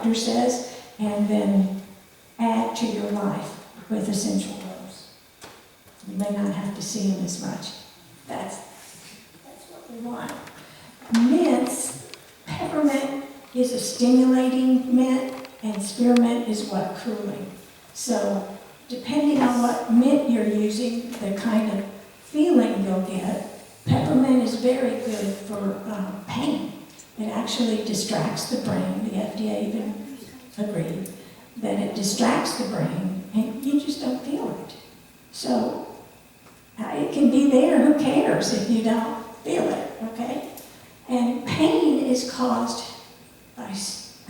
doctor says, and then add to your life with essential oils. You may not have to see them as much. That's what we want. Mints, peppermint is a stimulating mint, and spearmint is what, cooling. So depending on what mint you're using, the kind of feeling you'll get. Peppermint is very good for pain. It actually distracts the brain. The FDA even agreed that it distracts the brain, and you just don't feel it. So it can be there, who cares if you don't feel it, okay? And pain is caused by a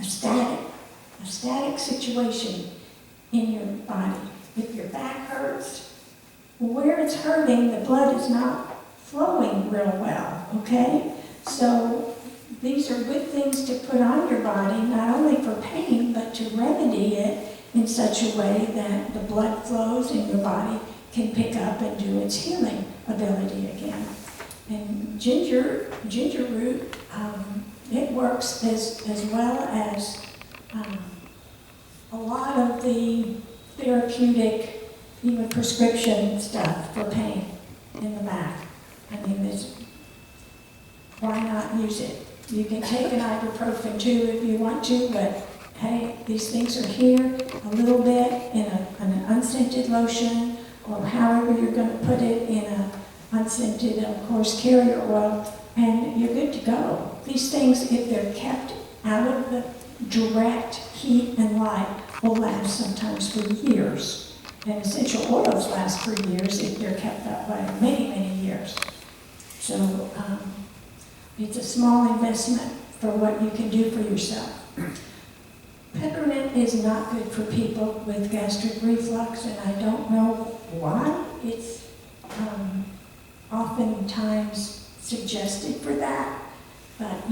static situation in your body. If your back hurts, where it's hurting, the blood is not flowing real well, okay? So these are good things to put on your body, not only for pain, but to remedy it in such a way that the blood flows in your body can pick up and do its healing ability again. And ginger root, it works as well as a lot of the therapeutic, even prescription stuff for pain in the back. I mean, why not use it? You can take an ibuprofen too if you want to, but hey, these things are here, a little bit in an unscented lotion, or however you're going to put it in an unscented, of course, carrier oil, and you're good to go. These things, if they're kept out of the direct heat and light, will last sometimes for years. And essential oils last for years if they're kept that way, many, many years. So it's a small investment for what you can do for yourself. Peppermint is not good for people with gastric reflux, and I don't know why. It's oftentimes suggested for that, but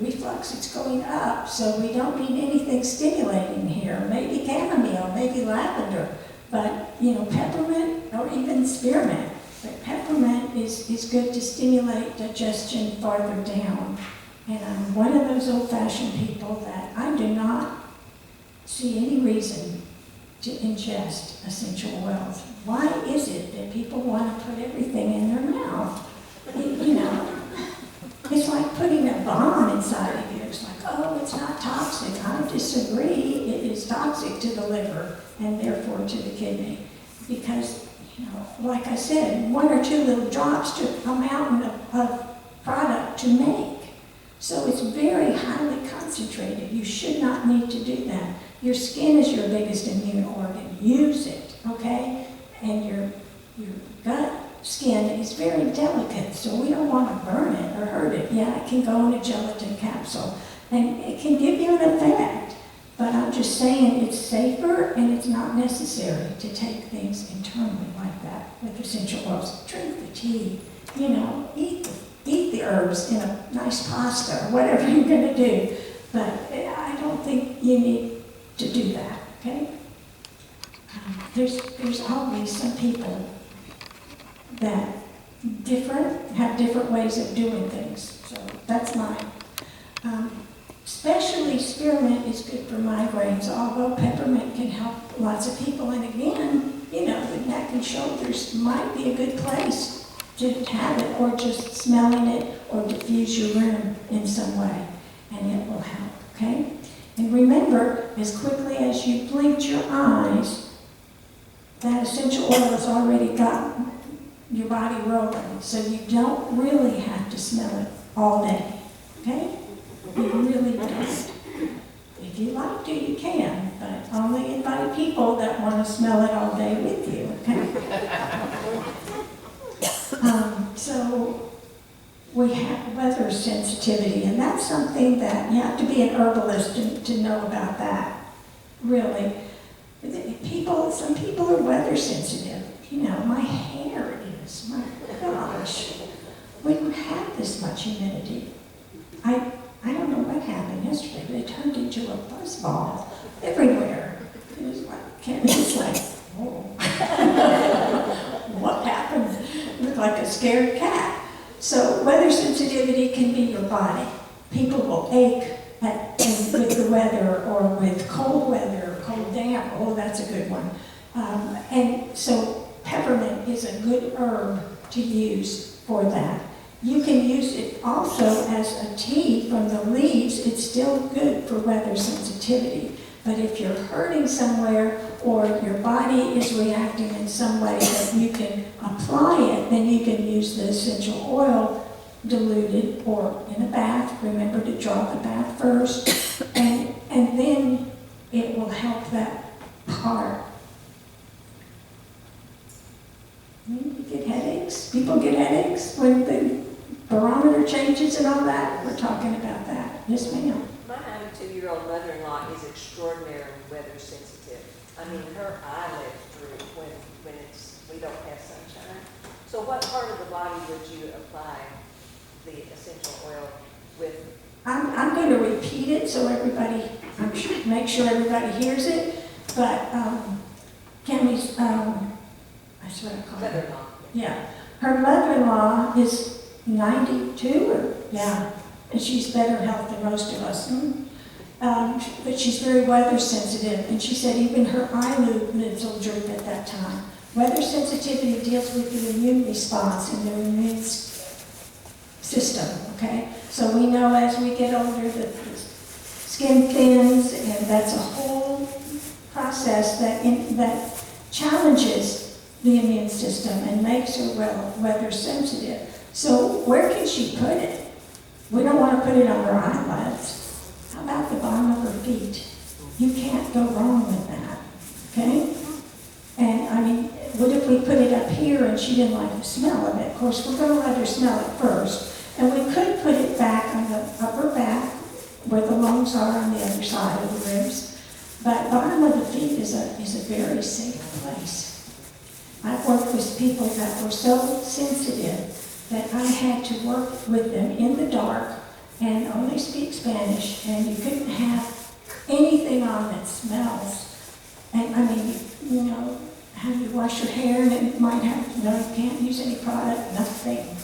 reflux, it's going up, so we don't need anything stimulating here. Maybe chamomile, maybe lavender, but peppermint or even spearmint. But peppermint is good to stimulate digestion farther down. And I'm one of those old-fashioned people that I do not see any reason to ingest essential oils. Why is it that people want to put everything in their mouth? It's like putting a bomb inside of you. It's like, oh, it's not toxic. I disagree. It is toxic to the liver and therefore to the kidney. Because, like I said, 1 or 2 little drops to a mountain of product to make. So it's very highly concentrated. You should not need to do that. Your skin is your biggest immune organ. Use it, okay? And your gut skin is very delicate, so we don't want to burn it or hurt it. Yeah, it can go in a gelatin capsule, and it can give you an effect. But I'm just saying it's safer and it's not necessary to take things internally like that with essential oils. Drink the tea, eat the herbs in a nice pasta or whatever you're going to do. But I don't think you need to do that, okay? There's always some people that have different ways of doing things. So that's mine. Especially spearmint is good for migraines, although peppermint can help lots of people. And again, the neck and shoulders might be a good place to have it, or just smelling it, or diffuse your room in some way, and it will help, okay? And remember, as quickly as you blinked your eyes, that essential oil has already got your body rolling, so you don't really have to smell it all day, okay? You really don't. If you like to, you can, but only invite people that want to smell it all day with you, okay? So we have weather sensitivity, and that's something that you have to be an herbalist to know about that, really. Some people are weather sensitive. My hair is, my gosh. We don't have this much humidity. I don't know what happened yesterday, but it turned into a buzzball everywhere. It was like, oh. What happened? It looked like a scared cat. So weather sensitivity can be your body. People will ache with the weather or with cold weather, cold damp. Oh, that's a good one. And so peppermint is a good herb to use for that. You can use it also as a tea from the leaves. It's still good for weather sensitivity. But if you're hurting somewhere or your body is reacting in some way that you can apply it, then you can use the essential oil diluted or in a bath. Remember to draw the bath first. And then it will help that part. You get headaches. People get headaches when the barometer changes and all that. We're talking about that. Yes, ma'am. My 92-year-old mother-in-law is extraordinarily weather sensitive. I mean, her eyelids droop when we don't have sunshine. So what part of the body would you apply the essential oil with? I'm going to repeat it so everybody, make sure everybody hears it. But Cammie's, that's what I call her. Mother-in-law. Yeah. Her mother-in-law is 92, and she's better health than most of us. But she's very weather sensitive, and she said even her eyelids will droop at that time. Weather sensitivity deals with the immune response and the immune system, okay? So we know as we get older that the skin thins, and that's a whole process that challenges the immune system and makes her weather sensitive. So where can she put it? We don't want to put it on her eyelids. How about the bottom of her feet? You can't go wrong with that, okay? And I mean, what if we put it up here and she didn't like the smell of it? Of course, we're going to let her smell it first. And we could put it back on the upper back where the lungs are on the other side of the ribs. But bottom of the feet is a very safe place. I've worked with people that were so sensitive that I had to work with them in the dark and only speak Spanish, and you couldn't have anything on that smells. And I mean, you know, how you wash your hair and it might have, you can't use any product, nothing,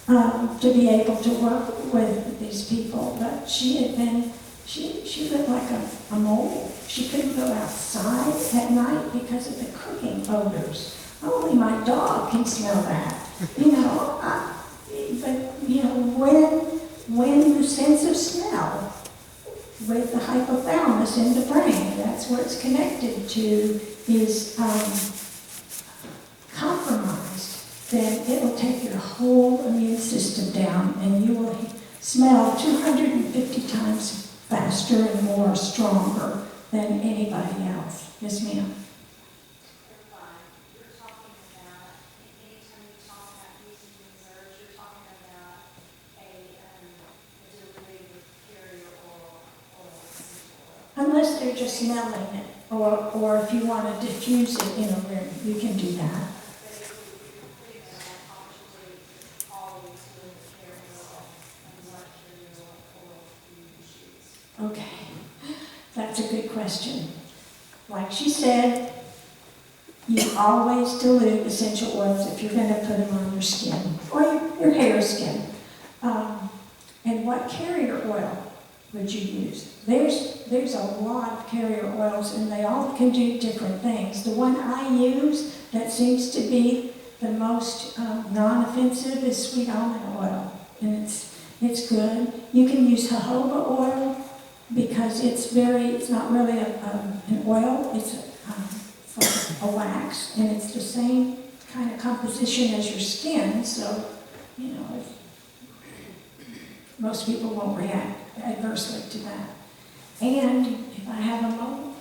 to be able to work with these people. But she had been, she lived like a mole. She couldn't go outside at night because of the cooking odors. Only my dog can smell that. When the sense of smell with the hypothalamus in the brain, that's where it's connected to, is compromised, then it will take your whole immune system down, and you will smell 250 times faster and more stronger than anybody else. Yes, ma'am. Unless they're just smelling it, or if you want to diffuse it in a room, you can do that. Okay, that's a good question. Like she said, you always dilute essential oils if you're going to put them on your skin, or your hair skin. And what carrier oil would you use? There's a lot of carrier oils, and they all can do different things. The one I use that seems to be the most non-offensive is sweet almond oil, and it's good. You can use jojoba oil because it's not really an oil. It's like a wax, and it's the same kind of composition as your skin. So, most people won't react adversely to that. And if I have a moment,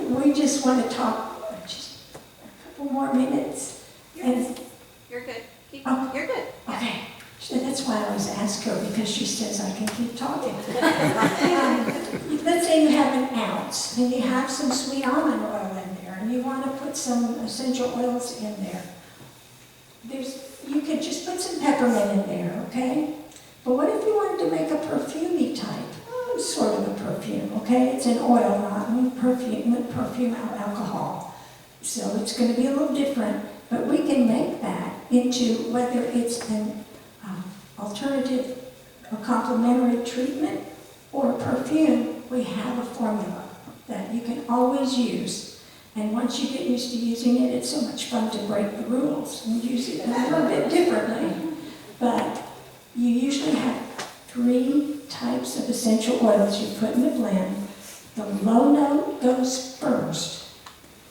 we just want to talk just a couple more minutes. You're good. You're good. Okay. That's why I always ask her, because she says I can keep talking. Let's say you have an ounce, and you have some sweet almond oil in there, and you want to put some essential oils in there. You could just put some peppermint in there, okay? But what if you wanted to make a perfumey type? Sort of a perfume, okay? It's an oil, not perfume alcohol. So it's going to be a little different, but we can make that. into whether it's an alternative or complementary treatment or a perfume, we have a formula that you can always use. And once you get used to using it, it's so much fun to break the rules and use it a little bit differently. But you usually have 3 types of essential oils you put in the blend. The low note goes first,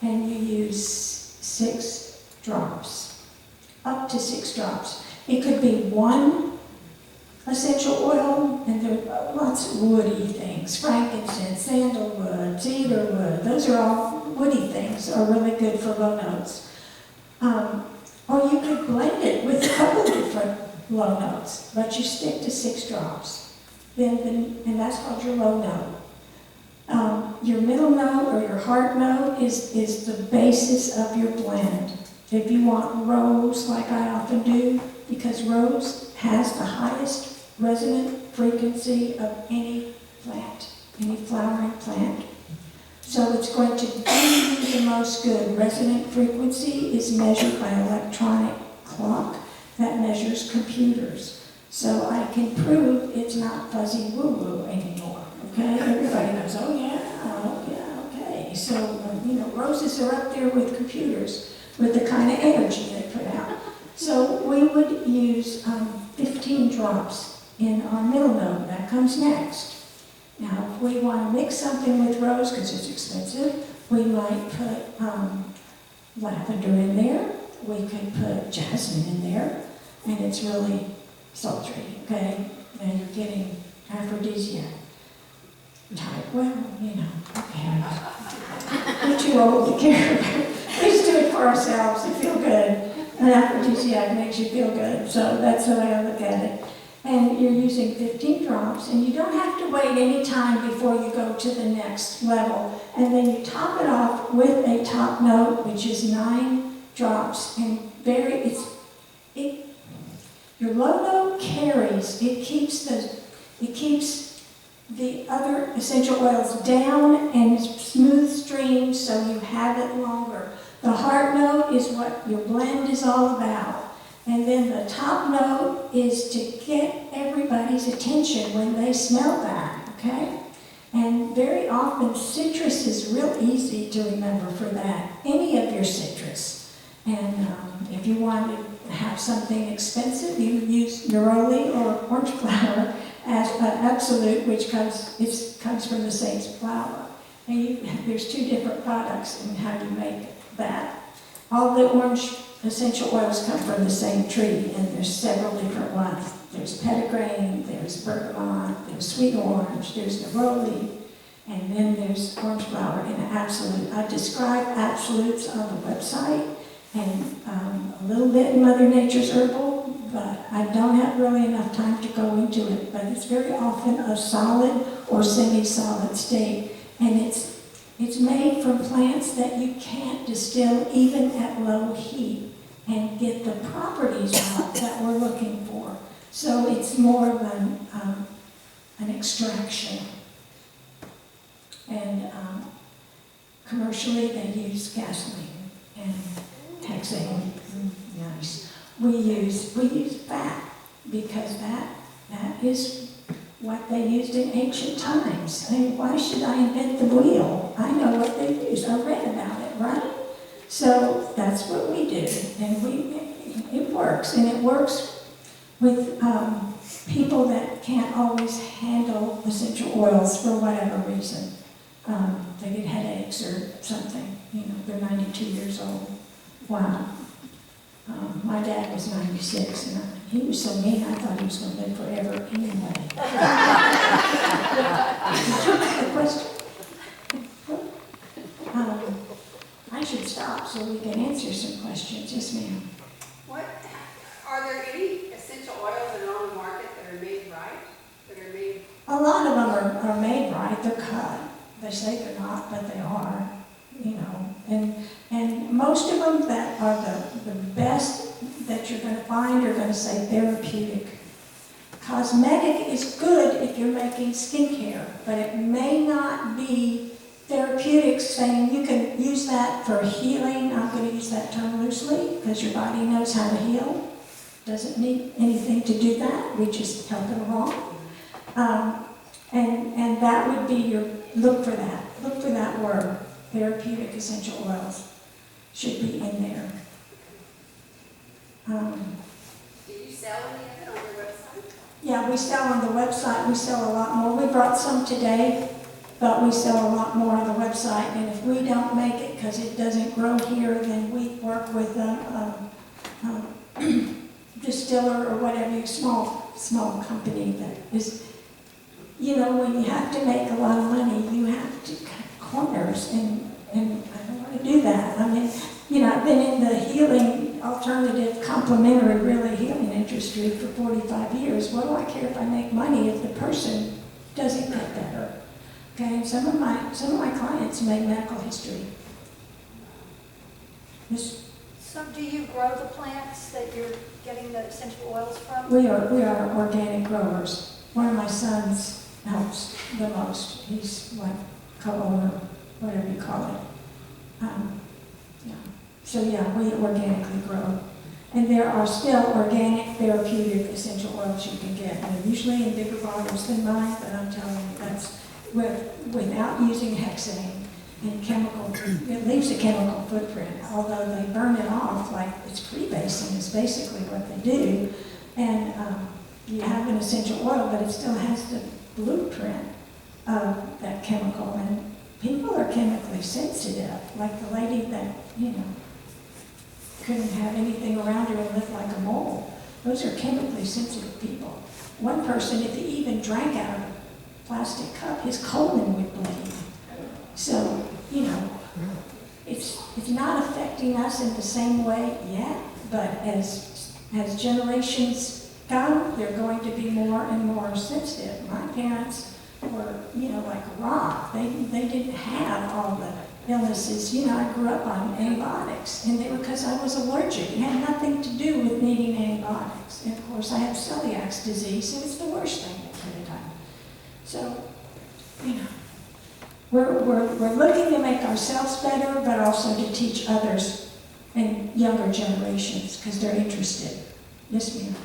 and you use 6 drops, up to 6 drops. It could be 1 essential oil, and there are lots of woody things, frankincense, sandalwood, cedarwood. Those are all woody things, are really good for low notes. Or you could blend it with a couple different low notes, but you stick to 6 drops. And that's called your low note. Your middle note or your heart note is the basis of your blend. If you want rose, like I often do, because rose has the highest resonant frequency of any plant, any flowering plant. So it's going to do you the most good. Resonant frequency is measured by electronic clock that measures computers. So I can prove it's not fuzzy woo-woo anymore, okay? Everybody knows, oh yeah, okay. So, roses are up there with computers, with the kind of energy they put out. So we would use 15 drops in our middle note. That comes next. Now, if we want to mix something with rose, because it's expensive, we might put lavender in there. We could put jasmine in there, and it's really sultry, okay? And you're getting aphrodisiac type. Well, okay. We're too old to care. We just do it for ourselves to feel good. An aphrodisiac makes you feel good, so that's the way I look at it. And you're using 15 drops, and you don't have to wait any time before you go to the next level. And then you top it off with a top note, which is 9 drops, and your low note carries. It keeps the other essential oils down and smooth streams, so you have it longer. The heart note is what your blend is all about. And then the top note is to get everybody's attention when they smell that, okay? And very often citrus is real easy to remember for that, any of your citrus. And if you want to have something expensive, you use neroli or orange flower as an absolute, which comes from the sage's flower. And there's 2 different products in how you make that. All the orange essential oils come from the same tree, and there's several different ones. There's petitgrain, there's bergamot, there's sweet orange, there's neroli, and then there's orange flower in an absolute. I describe absolutes on the website, and a little bit in Mother Nature's Herbal, but I don't have really enough time to go into it. But it's very often a solid or semi-solid state, and it's made from plants that you can't distill even at low heat and get the properties out that we're looking for. So it's more of an extraction. And commercially they use gasoline and hexane. Nice. We use fat because that is what they used in ancient times. I mean, why should I invent the wheel? I know what they used. I read about it, right? So that's what we do, and it works, and it works with people that can't always handle essential oils for whatever reason. They get headaches or something. They're 92 years old. Wow. My dad was 96, and he was so mean I thought he was going to live forever anyway. Did you have a question? I should stop so we can answer some questions. Yes, ma'am. Are there any essential oils that are on the market that are made right? A lot of them are made right. They're cut. They say they're not, but they are. And most of them that are the best that you're going to find are going to say therapeutic. Cosmetic is good if you're making skincare, but it may not be therapeutics thing, you can use that for healing. I'm going to use that term loosely because your body knows how to heal. Doesn't need anything to do that. We just help it along. And that would be your, look for that. Look for that word. Therapeutic essential oils should be in there. Do you sell any of it on your website? Yeah, we sell on the website. We sell a lot more. We brought some today, but we sell a lot more on the website. And if we don't make it because it doesn't grow here, then we work with a distiller or whatever, small company that is, you know, when you have to make a lot of money, you have to cut corners, and I don't want to do that. I mean, you know, I've been in the healing, alternative, complementary, really healing industry for 45 years. What do I care if I make money if the person doesn't get better? Okay, some of my clients make medical history. So do you grow the plants that you're getting the essential oils from? We are organic growers. One of my sons helps the most. He's like co-owner, whatever you call it. Yeah. So yeah, we organically grow. And there are still organic therapeutic essential oils you can get. They're usually in bigger bottles than mine, but I'm telling you, that's without using hexane and chemical, it leaves a chemical footprint, although they burn it off like it's pre-basing is basically what they do. And you have an essential oil, but it still has the blueprint of that chemical. And people are chemically sensitive, like the lady that, you know, couldn't have anything around her and lived like a mole. Those are chemically sensitive people. One person, if he even drank out of a plastic cup, his colon would bleed. So, you know, it's not affecting us in the same way yet, but as generations go, they're going to be more and more sensitive. My parents were, you know, like a rock. They didn't have all the illnesses. You know, I grew up on antibiotics, and they were because I was allergic. It had nothing to do with needing antibiotics. And of course, I have celiac disease, so it's the worst thing that could have done. So, you know, we're looking to make ourselves better, but also to teach others and younger generations because they're interested. Yes, ma'am.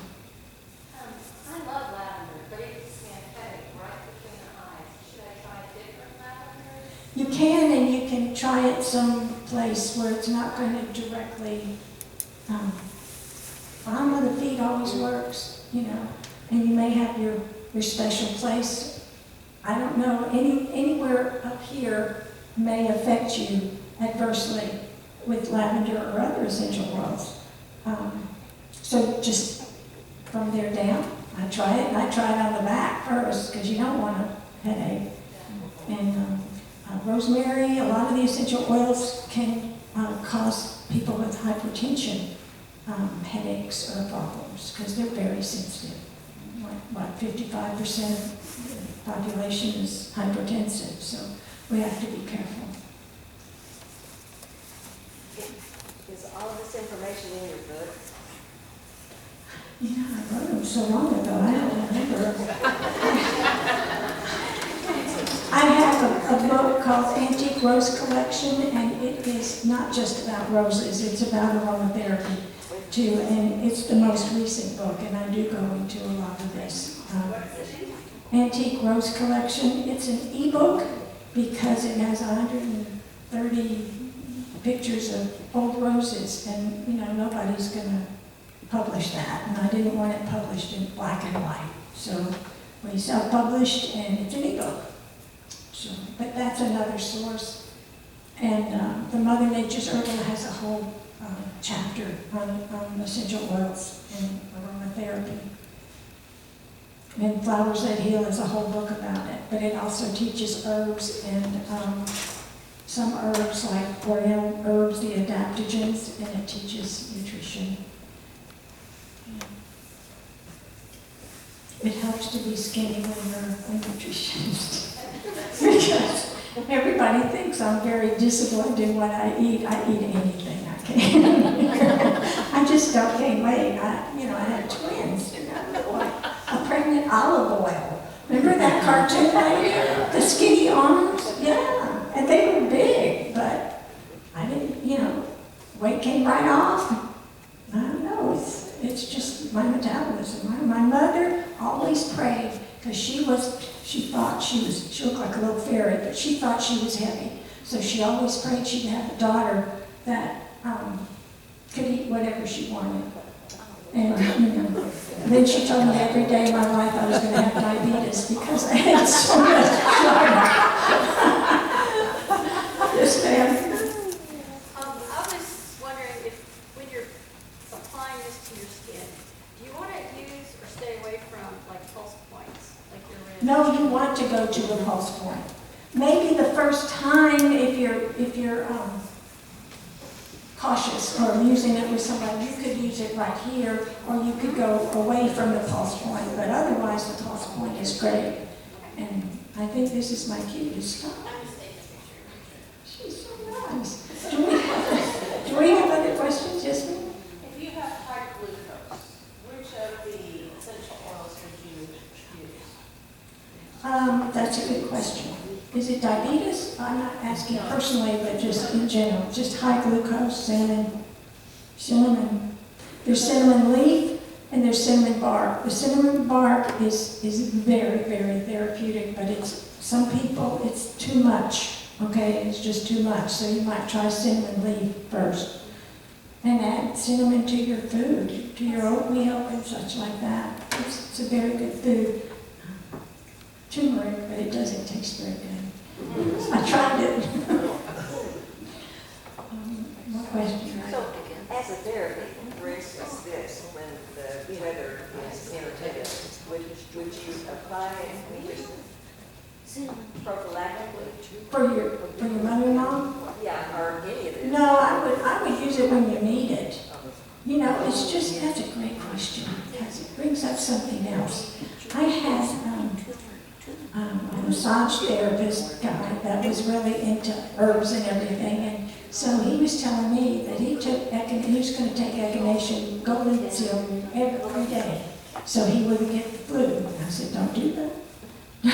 I love lavender, but it's synthetic right between the eyes. Should I try a different lavender? You can, and you can try it someplace where it's not going to directly. Balm of the feet always works, you know, and you may have your special place. I don't know, anywhere up here may affect you adversely with lavender or other essential oils. So just from there down, I try it, and I try it on the back first because you don't want a headache. And rosemary, a lot of the essential oils can cause people with hypertension headaches or problems because they're very sensitive. Like 55% of the population is hypertensive, so we have to be careful. Is all of this information in your book? You know, I wrote them so long ago, I don't remember. I have a book called Antique Rose Collection, and it is not just about roses, it's about aromatherapy too, and it's the most recent book, and I do go into a lot of this. Antique Rose Collection, it's an ebook because it has 130 pictures of old roses, and you know, nobody's going to publish that, and I didn't want it published in black and white. So we self-published, and it's an ebook. So, but that's another source. And the Mother Nature's Herbal has a whole chapter on essential oils and aromatherapy. And Flowers That Heal is a whole book about it, but it also teaches herbs and some herbs like Oriental herbs, the adaptogens, and it teaches nutrition. It helps to be skinny when you're a nutritionist. Because everybody thinks I'm very disciplined in what I eat. I eat anything I can. I just don't gain weight. I had twins, and I look like a pregnant olive oil. Remember that cartoon lady? The skinny arms? Yeah. And they were big, but I didn't, weight came right off. I don't know, it's just my metabolism. My mother always prayed, because she thought she looked like a little fairy, but she thought she was heavy. So she always prayed she'd have a daughter that could eat whatever she wanted. And, then she told me every day of my life I was going to have diabetes because I had so much sugar. Yes, ma'am. I was wondering if, when you're applying this to your skin, do you want to use or stay away from like pulse points, like your wrist? No, you want to go to a pulse point. Maybe the first time, if you're cautious or using it with somebody, you could use it right here, or you could go away from the pulse point. But otherwise, the pulse point is great. And I think this is my cutest stop. She's so nice. Do we have other questions, yes, ma'am? If you have high glucose, which of the essential oils would you use? That's a good question. Is it diabetes? I'm not asking personally, but just in general. Just high glucose, cinnamon. There's cinnamon leaf and there's cinnamon bark. The cinnamon bark is very, very therapeutic, but some people, it's too much, okay? It's just too much. So you might try cinnamon leaf first. And add cinnamon to your food, to your oatmeal and such like that. It's a very good food. Turmeric, but it doesn't taste very good. I tried it. What question? So, as a therapy, for instance, this, when the weather is irritative, would you apply it just prophylactically? For your mother-in-law? Yeah, or any of this? No, I would use it when you need it. That's a great question, because it brings up something else. I had a massage therapist guy that was really into herbs and everything, and so he was telling me that he was going to take echinacea, golden seal every day, so he wouldn't get the flu. And I said, don't do that.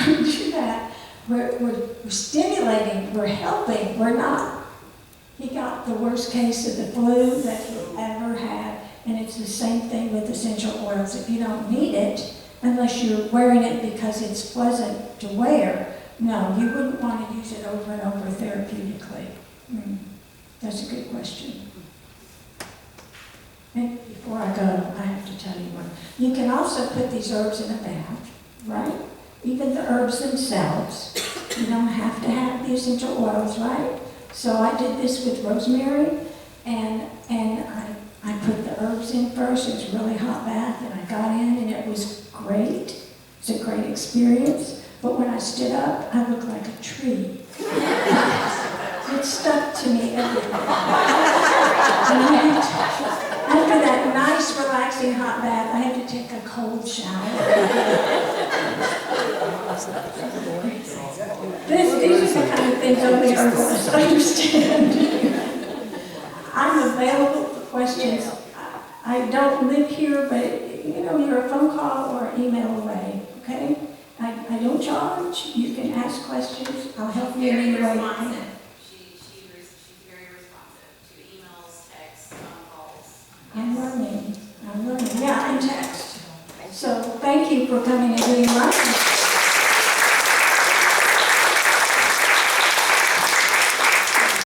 Don't do that. We're stimulating, we're helping, we're not. He got the worst case of the flu that he ever had, and it's the same thing with essential oils. If you don't need it, unless you're wearing it because it's pleasant to wear, no, you wouldn't want to use it over and over therapeutically. That's a good question. And before I go, I have to tell you one. You can also put these herbs in a bath, right? Even the herbs themselves. You don't have to have the essential oils, right? So I did this with rosemary, and I put the herbs in first. It was a really hot bath, and I got in, and it was great. It's a great experience. But when I stood up, I looked like a tree. It stuck to me everywhere. And after that nice, relaxing hot bath, I had to take a cold shower. These are the kind of things only herbalists understand. I'm available for questions. I don't live here, but you're a phone call or email away, okay? I don't charge. You can ask questions. I'll help you in any way I can. She's very responsive to emails, texts, phone calls. I'm learning. Yeah, and text. So thank you for coming and doing my